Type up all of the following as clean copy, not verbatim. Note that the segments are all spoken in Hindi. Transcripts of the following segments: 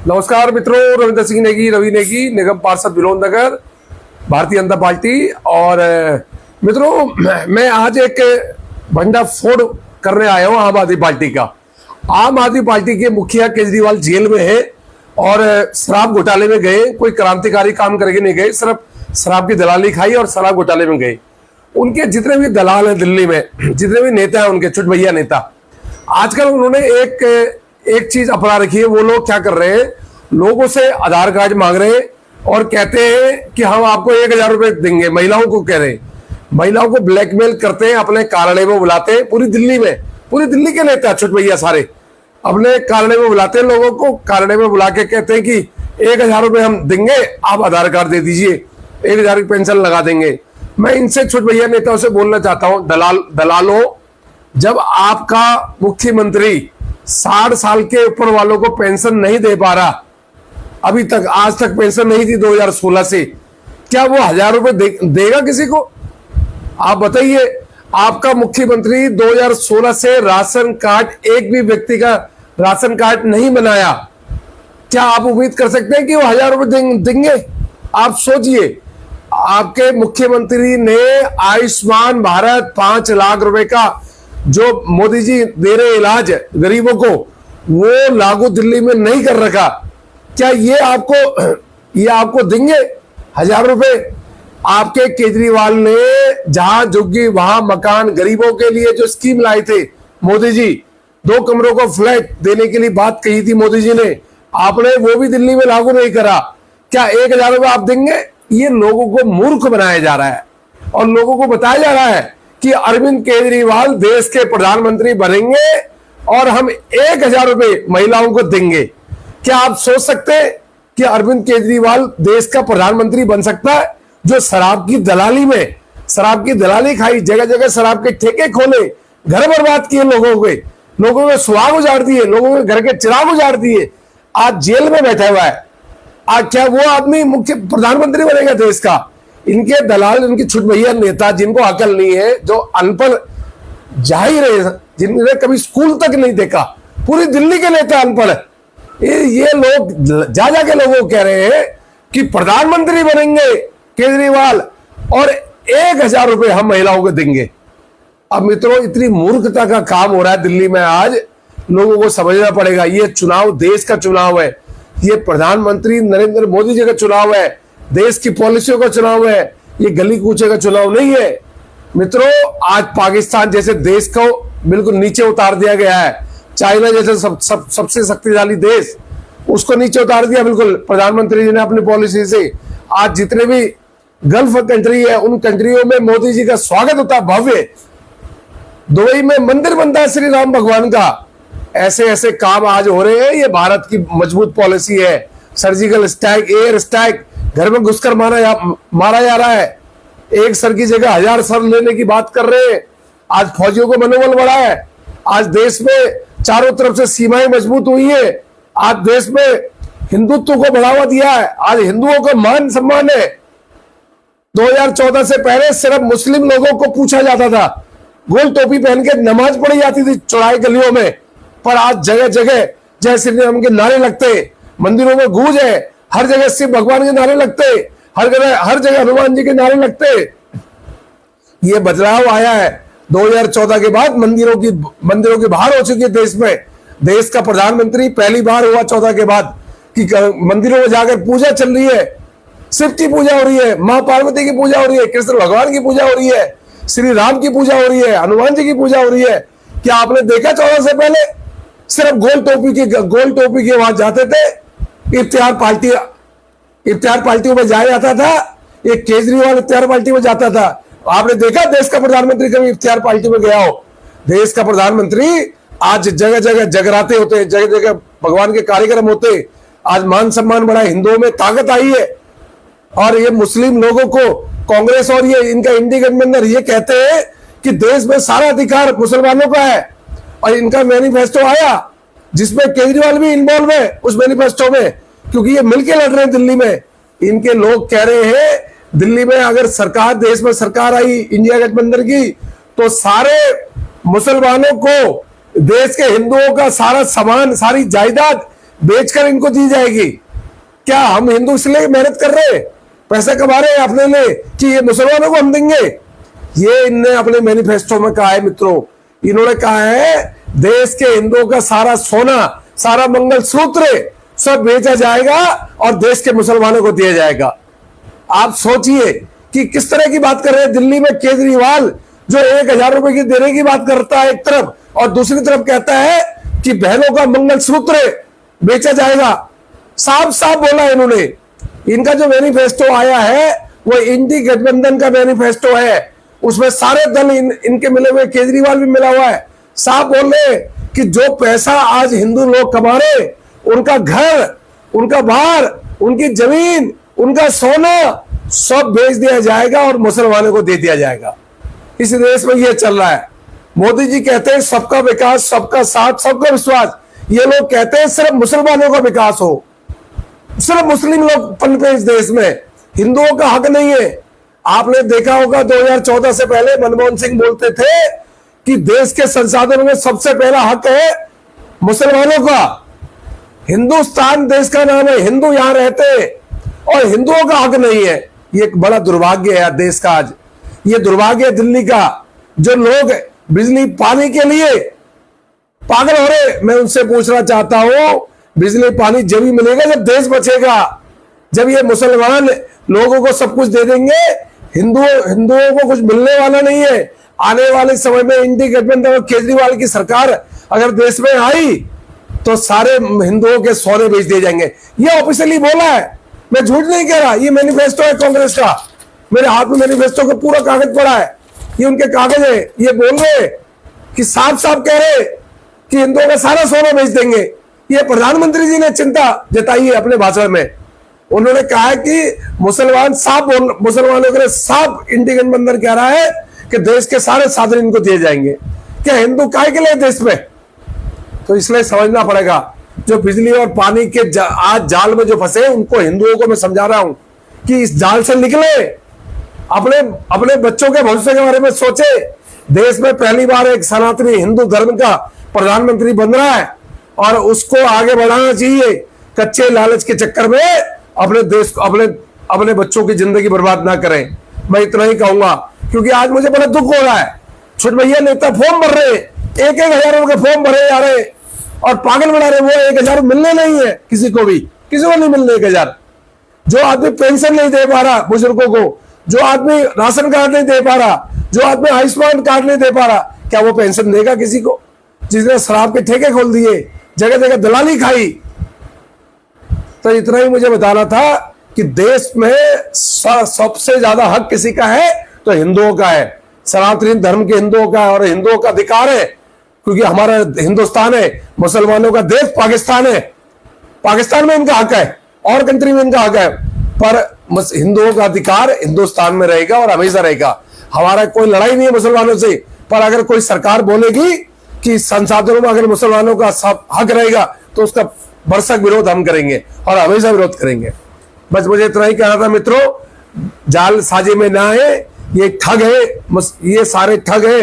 नमस्कार मित्रों, रविंद्र सिंह नेगी, रवि नेगी, निगम पार्षद विनोद नगर, भारतीय जनता पार्टी। और मित्रों, मैं आज एक भंडाफोड़ करने आया हूं आम आदमी पार्टी का। आम आदमी पार्टी के मुखिया केजरीवाल जेल में है और शराब घोटाले में गए। कोई क्रांतिकारी काम करके नहीं गए, सिर्फ शराब की दलाली खाई और शराब घोटाले में गए। उनके जितने भी दलाल हैं दिल्ली में, जितने भी नेता हैं उनके चुटभैया नेता, आजकल उन्होंने एक चीज अपना रखी है। वो लोग क्या कर रहे हैं, लोगों से आधार कार्ड मांग रहे हैं और कहते हैं कि हम आपको 1,000 रुपए देंगे। महिलाओं को कह रहे हैं, महिलाओं को ब्लैकमेल करते हैं, अपने कार्यालय में बुलाते हैं। पूरी दिल्ली में, पूरी दिल्ली के नेता चुटभैया सारे अपने कार्यालय में बुलाते हैं लोगों को। कार्यालय में बुला के कहते हैं कि 1,000 रुपए हम देंगे, आप आधार कार्ड दे दीजिए, 1,000 की पेंशन लगा देंगे। मैं इनसे छुटभैया नेताओं से बोलना चाहता हूं, दलालों, जब आपका मुख्यमंत्री 60 साल के ऊपर वालों को पेंशन नहीं दे पा रहा, अभी तक आज तक पेंशन नहीं थी 2016 से, क्या वो 1,000 रुपए देगा किसी को? आप बताइए। आपका मुख्यमंत्री 2016 से राशन कार्ड, एक भी व्यक्ति का राशन कार्ड नहीं बनाया। क्या आप उम्मीद कर सकते हैं कि वो 1,000 रुपए देंगे? आप सोचिए, आपके मुख्यमंत्री ने आयुष्मान भारत 5 लाख रुपए का जो मोदी जी दे रहे इलाज गरीबों को, वो लागू दिल्ली में नहीं कर रखा। क्या ये आपको देंगे 1,000 रुपए? आपके केजरीवाल ने जहां झुग्गी वहां मकान, गरीबों के लिए जो स्कीम लाए थे मोदी जी, 2 कमरों को फ्लैट देने के लिए बात कही थी मोदी जी ने, आपने वो भी दिल्ली में लागू नहीं करा। क्या 1,000 रुपए आप देंगे? ये लोगों को मूर्ख बनाया जा रहा है और लोगों को बताया जा रहा है कि अरविंद केजरीवाल देश के प्रधानमंत्री बनेंगे और हम 1,000 रुपए महिलाओं को देंगे। क्या आप सोच सकते हैं कि अरविंद केजरीवाल देश का प्रधानमंत्री बन सकता है, जो शराब की दलाली में, शराब की दलाली खाई, जगह जगह शराब के ठेके खोले, घर बर्बाद किए लोगों के सुहाग उजाड़ दिए, लोगों के घर के चिराग उजाड़ दिए, आज जेल में बैठा हुआ है। आज क्या वो आदमी मुख्य प्रधानमंत्री बनेगा देश का? इनके दलाल, इनके छुटभैया नेता, जिनको अकल नहीं है, जो अनपढ़ जाहिर है, जिन्होंने कभी स्कूल तक नहीं देखा, पूरी दिल्ली के नेता अनपढ़, ये लोग जा के लोगों को कह रहे हैं कि प्रधानमंत्री बनेंगे केजरीवाल और 1,000 रुपए हम महिलाओं को देंगे। अब मित्रों, इतनी मूर्खता का काम हो रहा है दिल्ली में। आज लोगों को समझना पड़ेगा, ये चुनाव देश का चुनाव है, ये प्रधानमंत्री नरेंद्र मोदी जी का चुनाव है, देश की पॉलिसियों का चुनाव है, ये गली कूचे का चुनाव नहीं है। मित्रों, आज पाकिस्तान जैसे देश को बिल्कुल नीचे उतार दिया गया है। चाइना जैसे सबसे शक्तिशाली देश, उसको नीचे उतार दिया बिल्कुल प्रधानमंत्री जी ने अपनी पॉलिसी से। आज जितने भी गल्फ कंट्री है, उन कंट्रियों में मोदी जी का स्वागत होता है भव्य। दुबई में मंदिर बनता है श्री राम भगवान का। ऐसे ऐसे काम आज हो रहे हैं। ये भारत की मजबूत पॉलिसी है। सर्जिकल स्ट्राइक, एयर स्ट्राइक, घर में घुसकर मारा जा रहा है। एक सर की जगह 1,000 सर लेने की बात कर रहे हैं। आज फौजियों को मनोबल बढ़ा है। आज देश में चारों तरफ से सीमाएं मजबूत हुई है। आज देश में हिंदुत्व को बढ़ावा दिया है। आज हिंदुओं का मान सम्मान है। 2014 से पहले सिर्फ मुस्लिम लोगों को पूछा जाता था, गोल टोपी पहन के नमाज पढ़ी जाती थी चौराहे गलियों में, पर आज जगह जगह जय श्री राम के नारे लगते, मंदिरों में गूंज है, हर जगह शिव भगवान के नारे लगते, हर जगह हनुमान जी के नारे लगते। ये बदलाव आया है 2014 के बाद। मंदिरों की बाहर हो चुकी है देश में। देश का प्रधानमंत्री पहली बार हुआ 14 के बाद कि मंदिरों में जाकर पूजा चल रही है, शिव की पूजा हो रही है, मां पार्वती की पूजा हो रही है, कृष्ण भगवान की पूजा हो रही है, श्री राम की पूजा हो रही है, हनुमान जी की पूजा हो रही है। क्या आपने देखा 14 से पहले सिर्फ गोल टोपी के वहां जाते थे, इफ्तिहार पार्टियों में जाया जाता था। ये केजरीवाल इफ्तिहार पार्टी में जाता था। आपने देखा देश का प्रधानमंत्री कभी इफ्तिहार पार्टी में गया हो? देश का प्रधानमंत्री आज जगह जगह जगराते होते हैं, जगह जगह भगवान के कार्यक्रम होते। आज मान सम्मान बढ़ा, हिंदुओं में ताकत आई है। और ये मुस्लिम लोगों को कांग्रेस और ये इनका इंडी गठबंधन ये कहते हैं कि देश में सारा अधिकार मुसलमानों का है। और इनका मैनिफेस्टो आया जिसमें केजरीवाल भी इन्वॉल्व है उस मैनिफेस्टो में, क्योंकि ये मिलके लड़ रहे हैं दिल्ली में। इनके लोग कह रहे हैं दिल्ली में अगर सरकार, देश में सरकार आई इंडिया गठबंधन की, तो सारे मुसलमानों को, देश के हिंदुओं का सारा सामान, सारी जायदाद बेचकर इनको दी जाएगी। क्या हम हिंदू इसलिए मेहनत कर रहे हैं, पैसा कमा रहे हैं अपने लिए कि ये मुसलमानों को हम देंगे? ये इनने अपने मैनिफेस्टो में कहा है मित्रों। इन्होंने कहा है देश के हिंदुओं का सारा सोना, सारा मंगलसूत्र सब बेचा जाएगा और देश के मुसलमानों को दिया जाएगा। आप सोचिए कि किस तरह की बात कर रहे हैं। दिल्ली में केजरीवाल जो 1,000 रुपए की देने की बात करता है एक तरफ, और दूसरी तरफ कहता है कि बहनों का मंगलसूत्र बेचा जाएगा। साफ साफ बोला इन्होंने। इनका जो मैनिफेस्टो आया है वो इंडी गठबंधन का मैनिफेस्टो है। उसमें सारे दल इनके मिले हुए, केजरीवाल भी मिला हुआ है। साफ बोल रहे कि जो पैसा आज हिंदू लोग कमा रहे, उनका घर, उनका बार, उनकी जमीन, उनका सोना सब बेच दिया जाएगा और मुसलमानों को दे दिया जाएगा। इस देश में यह चल रहा है। मोदी जी कहते हैं सबका विकास, सबका साथ, सबका विश्वास। ये लोग कहते हैं सिर्फ मुसलमानों का विकास हो, सिर्फ मुस्लिम लोग पनपे इस देश में, हिंदुओं का हक नहीं है। आपने देखा होगा 2014 से पहले मनमोहन सिंह बोलते थे कि देश के संसाधनों में सबसे पहला हक है मुसलमानों का। हिंदुस्तान देश का नाम है, हिंदू यहां रहते और हिंदुओं का हक नहीं है। ये एक बड़ा दुर्भाग्य है देश का आज। ये दुर्भाग्य है दिल्ली का, जो लोग बिजली पानी के लिए पागल हो रहे। मैं उनसे पूछना चाहता हूं, बिजली पानी जब ही मिलेगा जब देश बचेगा। जब ये मुसलमान लोगों को सब कुछ दे देंगे, हिंदुओं को कुछ मिलने वाला नहीं है। आने वाले समय में इंडी गठबंधन और केजरीवाल की सरकार अगर देश में आई तो सारे हिंदुओं के सोने बेच दिए जाएंगे। ये ऑफिशियली बोला है, मैं झूठ नहीं कह रहा। ये मैनिफेस्टो है कांग्रेस का, मेरे हाथ में मैनिफेस्टो का पूरा कागज पड़ा है। ये उनके कागज है। ये बोल रहे कि साफ साफ कह रहे कि हिंदुओं का सारा सोना बेच देंगे। ये प्रधानमंत्री जी ने चिंता जताई है अपने भाषण में। उन्होंने कहा कि मुसलमानों के लिए साफ इंडी गठबंधन कह रहा है कि देश के सारे साधन इनको दिए जाएंगे। क्या हिंदू काय के लिए देश में? तो इसलिए समझना पड़ेगा, जो बिजली और पानी के आज जाल में जो फंसे, उनको हिंदुओं को मैं समझा रहा हूं कि इस जाल से निकले, अपने बच्चों के भविष्य के बारे में सोचे। देश में पहली बार एक सनातनी हिंदू धर्म का प्रधानमंत्री बन रहा है और उसको आगे बढ़ाना चाहिए। कच्चे लालच के चक्कर में अपने देश को, अपने बच्चों की जिंदगी बर्बाद ना करें। मैं इतना ही कहूंगा, क्योंकि आज मुझे बड़ा दुख हो रहा है। छोटे भैया नेता फॉर्म भर रहे, 1,000 रुपए फॉर्म भरे जा रहे और पागल बना रहे। वो 1,000 मिलने नहीं है किसी को भी, किसी को नहीं मिलने 1,000। जो आदमी पेंशन नहीं दे पा रहा बुजुर्गों को, जो आदमी राशन कार्ड नहीं दे पा रहा, जो आदमी आयुष्मान कार्ड नहीं दे पा रहा, क्या वो पेंशन देगा किसी को? जिसने शराब के ठेके खोल दिए, जगह जगह दलाली खाई। तो इतना ही मुझे बताना था कि देश में सबसे ज्यादा हक किसी का है तो हिंदुओं का है, सनातनी धर्म के हिंदुओं का, और हिंदुओं का अधिकार है। क्योंकि हमारा हिंदुस्तान है, मुसलमानों का देश पाकिस्तान है। पाकिस्तान में इनका हक है और कंट्री में इनका हक है, पर हिंदुओं का अधिकार हिंदुस्तान में रहेगा और हमेशा रहेगा। हमारा कोई लड़ाई नहीं है मुसलमानों से, पर अगर कोई सरकार बोलेगी कि संसाधनों में अगर मुसलमानों का सब हक रहेगा तो उसका भरसक विरोध हम करेंगे और हमेशा विरोध करेंगे। बस मुझे इतना ही कहना था मित्रों, जालसाजी में ना आए। ये ठग है, ये सारे ठग है।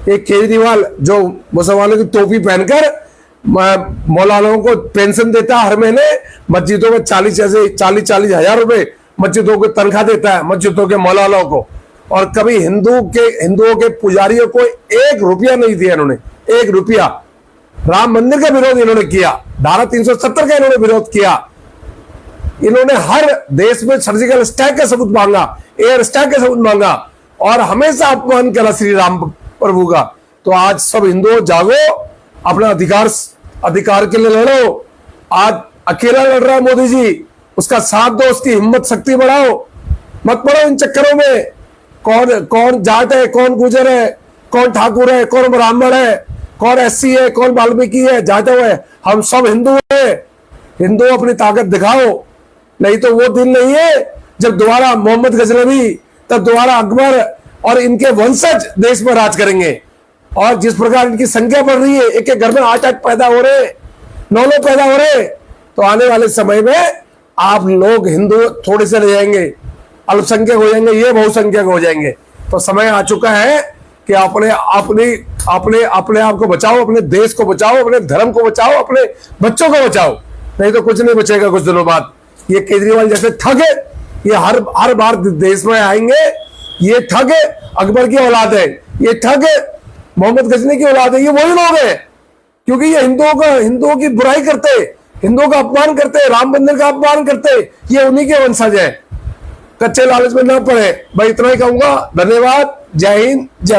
एक केजरीवाल जो मुसलमानों की टोपी पहनकर मौलानाओं को पेंशन देता है हर महीने, मस्जिदों में 40 हजार रुपए मस्जिदों को तनख्वाह देता है, मस्जिदों के मौलानाओं को, और कभी हिंदुओं के पुजारियों को 1 रुपया नहीं दिया इन्होंने, 1 रुपया। राम मंदिर का विरोध इन्होंने किया, धारा 370 का इन्होंने विरोध किया। इन्होंने हर देश में सर्जिकल स्ट्राइक का सबूत मांगा, एयर स्ट्राइक का सबूत मांगा, और हमेशा अपमान करा श्री राम प्रभु का। तो आज सब हिंदुओं जागो, अपना अधिकार के लिए लड़ो। आज अकेला लड़ रहा है मोदी जी, उसका साथ दो, उसकी हिम्मत शक्ति बढ़ाओ, मत पड़ो इन चक्करों में। कौन जाट है, कौन गुजर है, कौन ठाकुर है, कौन ब्राह्मण है, कौन एससी है, कौन वाल्मीकि है, जाटव है, हम सब हिंदू हैं। हिंदू अपनी ताकत दिखाओ, नहीं तो वो दिन नहीं है जब दोबारा मोहम्मद गजनवी, तब दोबारा अकबर और इनके वंशज देश में राज करेंगे। और जिस प्रकार इनकी संख्या बढ़ रही है, एक एक घर में 8 पैदा हो रहे, 9 पैदा हो रहे, तो आने वाले समय में आप लोग हिंदू थोड़े से रह जाएंगे, अल्पसंख्यक हो जाएंगे, ये बहुसंख्यक हो जाएंगे। तो समय आ चुका है कि अपनी अपने अपने आप को बचाओ, अपने देश को बचाओ, अपने धर्म को बचाओ, अपने बच्चों को बचाओ, नहीं तो कुछ नहीं बचेगा कुछ दिनों बाद। ये केजरीवाल जैसे ठग है, ये हर बार देश में आएंगे। ये ठग है, अकबर की औलाद है, ये ठग है, मोहम्मद गजनी की औलाद है, ये वही लोग हैं। क्योंकि ये हिंदुओं की बुराई करते, हिंदुओं का अपमान करते, राम मंदिर का अपमान करते, ये उन्हीं के वंशज है। कच्चे लालच में न पड़े। भाई इतना ही कहूंगा। धन्यवाद। जय हिंद, जय भारत।